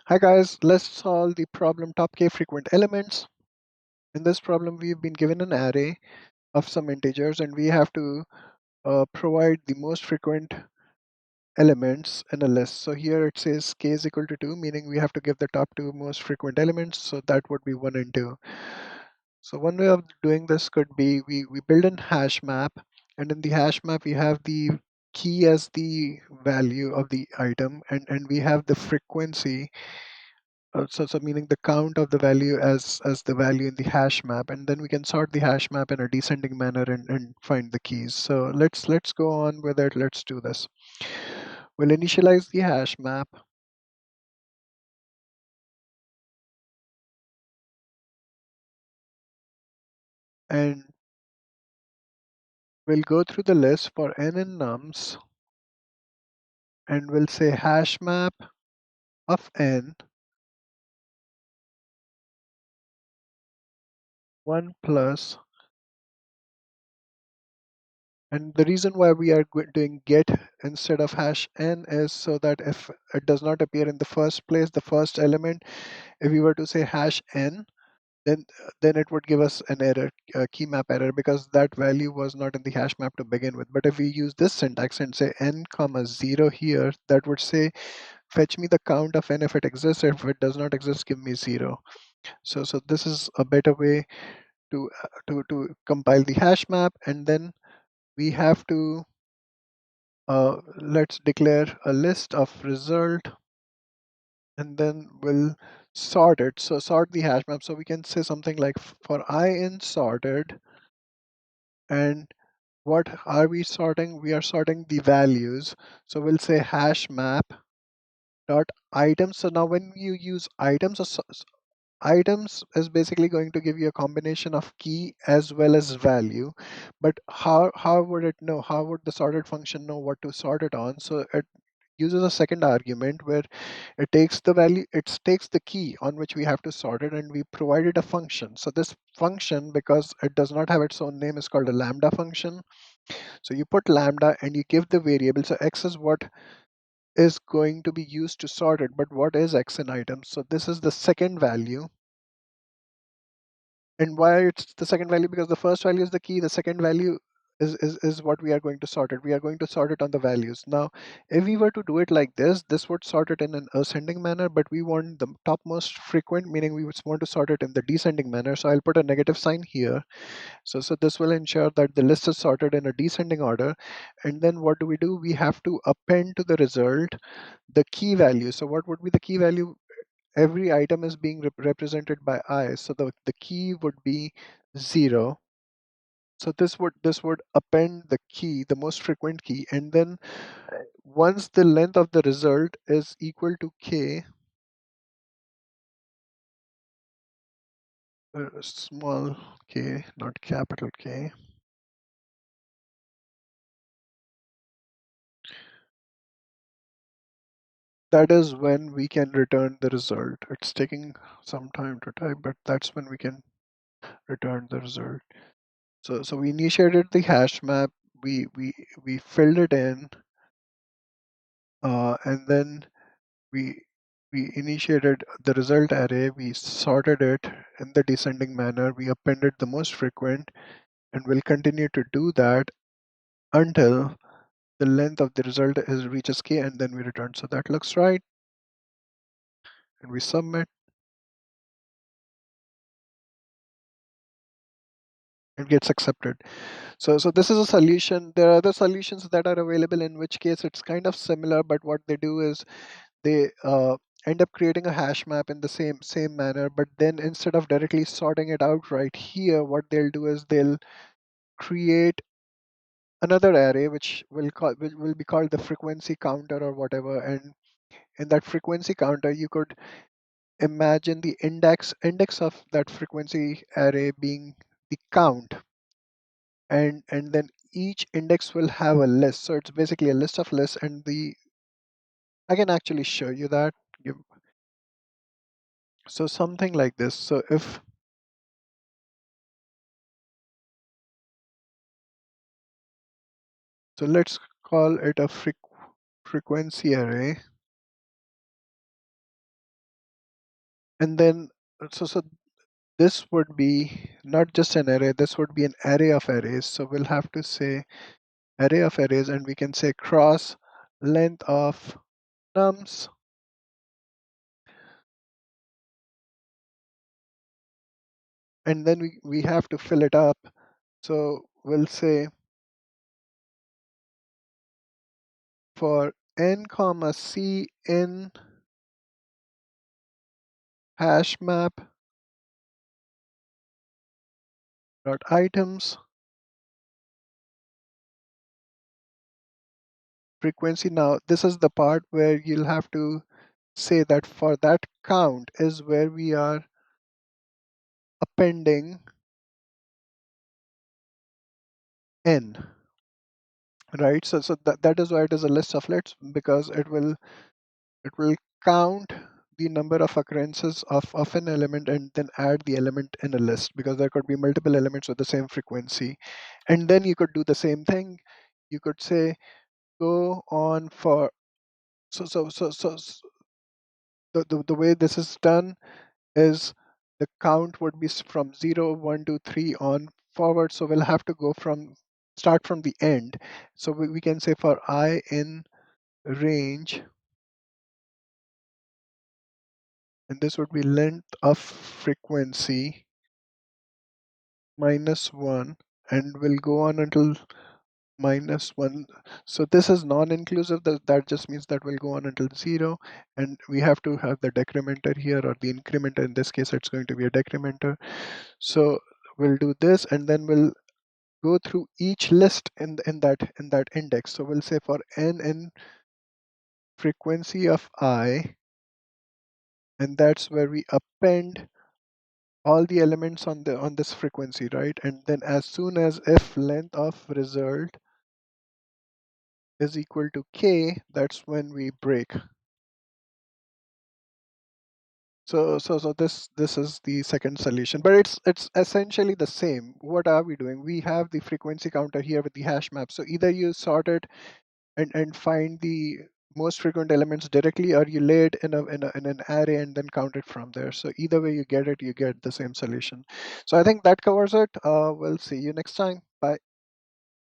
Hi guys, let's solve the problem top k frequent elements. In this problem, we've been given an array of some integers and we have to provide the most frequent elements in a list. So here it says k is equal to 2, meaning we have to give the top two most frequent elements. So that would be 1 and 2. So one way of doing this could be we build an hash map, and in the hash map we have the key as the value of the item, and we have the frequency. So meaning the count of the value as the value in the hash map, and then we can sort the hash map in a descending manner and find the keys. So let's go on with it. Let's do this. We'll initialize the hash map, and we'll go through the list for n in nums, and we'll say hash map of n 1 plus. And the reason why we are doing get instead of hash n is so that if it does not appear in the first place, the first element, if we were to say hash n, then it would give us an error, a key map error, because that value was not in the hash map to begin with. But if we use this syntax and say n comma 0 here, that would say fetch me the count of n if it exists. If it does not exist, give me 0. So this is a better way to compile the hash map, and then we have to let's declare a list of result, and then we'll sort it. So sort the hash map. So we can say something like for I in sorted, and what are we sorting? We are sorting the values. So we'll say hash map dot items. So now when you use items, items is basically going to give you a combination of key as well as value. But how would it know? How would the sorted function know what to sort it on? So it uses a second argument where it takes the value, it takes the key on which we have to sort it, and we provided a function. So this function, because it does not have its own name, is called a lambda function. So you put lambda and you give the variable. So x is what is going to be used to sort it, but what is x in items? So this is the second value. And why it's the second value? Because the first value is the key, the second value is what we are going to sort it. We are going to sort it on the values. Now, if we were to do it like this would sort it in an ascending manner, but we want the topmost frequent, meaning we would want to sort it in the descending manner. So I'll put a negative sign here. So this will ensure that the list is sorted in a descending order. And then what do? We have to append to the result the key value. So what would be the key value? Every item is being represented by I, so the key would be 0. So this would append the key, the most frequent key, and then once the length of the result is equal to k, small k, not capital K, that is when we can return the result. It's taking some time to type, but that's when we can return the result. So we initiated the hash map, we filled it in, and then we we initiated the result array, we sorted it in the descending manner, we appended the most frequent, and we'll continue to do that until the length of the result is reaches k, and then we return. So that looks right, and we submit. It gets accepted. So this is a solution. There are other solutions that are available, in which case it's kind of similar, but what they do is they end up creating a hash map in the same manner, but then instead of directly sorting it out right here, what they'll do is they'll create another array which will be called the frequency counter or whatever. And in that frequency counter, you could imagine the index of that frequency array being the count, and then each index will have a list. So it's basically a list of lists, and the I can actually show you that. Give- So something like this. So if so, let's call it a frequency array. And then, so this would be not just an array, this would be an array of arrays. So we'll have to say array of arrays, and we can say cross length of nums, and then we have to fill it up. So we'll say for n comma c in hash map dot items frequency. Now this is the part where you'll have to say that for that count is where we are appending n, right? So that is why it is a list of lists, because it will count the number of occurrences of an element and then add the element in a list, because there could be multiple elements with the same frequency. And then you could do the same thing. You could say go on for the way this is done is the count would be from 0, 1, 2, 3 on forward. So we'll have to go from start from the end. So we can say for I in range, and this would be length of frequency -1, and will go on until -1. So this is non-inclusive. That just means that will go on until 0, and we have to have the decrementer here, or the incrementer. In this case, it's going to be a decrementer. So we'll do this, and then we'll go through each list in that index. So we'll say for n in frequency of I, and that's where we append all the elements on this frequency, right? And then as soon as if length of result is equal to k, that's when we break. So this is the second solution, but it's essentially the same. What are we doing? We have the frequency counter here with the hash map. So either you sort it and find the most frequent elements directly, or you lay it in an array and then count it from there. So either way you get it, you get the same solution. So I think that covers it. We'll see you next time. Bye.